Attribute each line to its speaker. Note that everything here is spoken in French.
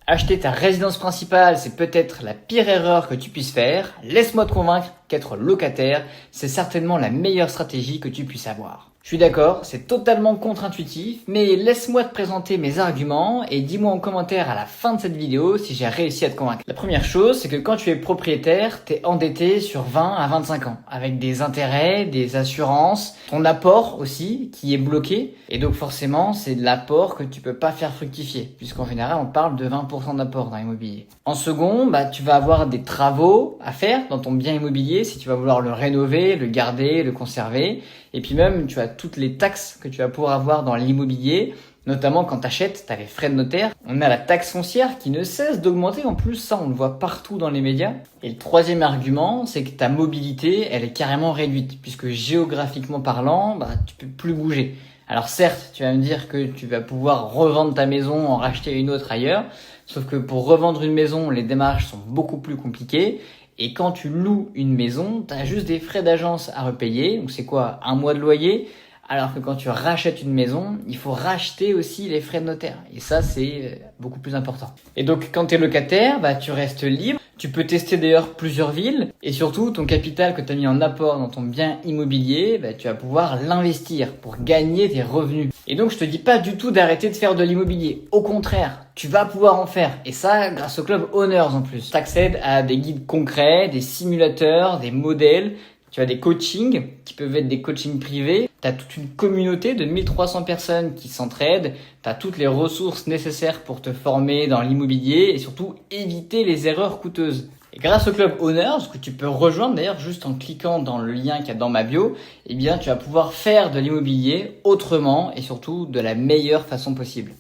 Speaker 1: Acheter ta résidence principale, c'est peut-être la pire erreur que tu puisses faire. Laisse-moi te convaincre qu'être locataire, c'est certainement la meilleure stratégie que tu puisses avoir. Je suis d'accord, c'est totalement contre-intuitif, mais laisse-moi te présenter mes arguments et dis-moi en commentaire à la fin de cette vidéo si j'ai réussi à te convaincre. La première chose, c'est que quand tu es propriétaire, t'es endetté sur 20 à 25 ans, avec des intérêts, des assurances, ton apport aussi qui est bloqué, et donc forcément c'est de l'apport que tu peux pas faire fructifier, puisqu'en général on parle de 20% d'apport dans l'immobilier. En second, tu vas avoir des travaux à faire dans ton bien immobilier si tu vas vouloir le rénover, le garder, le conserver. Et puis même, tu as toutes les taxes que tu vas pouvoir avoir dans l'immobilier, notamment quand tu achètes, tu as les frais de notaire. On a la taxe foncière qui ne cesse d'augmenter. En plus, ça, on le voit partout dans les médias. Et le troisième argument, c'est que ta mobilité, elle est carrément réduite, puisque géographiquement parlant, tu peux plus bouger. Alors certes, tu vas me dire que tu vas pouvoir revendre ta maison, en racheter une autre ailleurs, sauf que pour revendre une maison, les démarches sont beaucoup plus compliquées. Et quand tu loues une maison, tu as juste des frais d'agence à repayer. Donc c'est quoi? Un mois de loyer. Alors que quand tu rachètes une maison, il faut racheter aussi les frais de notaire. Et ça, c'est beaucoup plus important. Et donc quand tu es locataire, tu restes libre. Tu peux tester d'ailleurs plusieurs villes. Et surtout, ton capital que tu as mis en apport dans ton bien immobilier, tu vas pouvoir l'investir pour gagner tes revenus. Et donc je te dis pas du tout d'arrêter de faire de l'immobilier. Au contraire, tu vas pouvoir en faire. Et ça, grâce au club Owners en plus. Tu accèdes à des guides concrets, des simulateurs, des modèles. Tu as des coachings qui peuvent être des coachings privés. Tu as toute une communauté de 1300 personnes qui s'entraident. Tu as toutes les ressources nécessaires pour te former dans l'immobilier et surtout éviter les erreurs coûteuses. Et grâce au club Owners, que tu peux rejoindre d'ailleurs juste en cliquant dans le lien qu'il y a dans ma bio, tu vas pouvoir faire de l'immobilier autrement et surtout de la meilleure façon possible.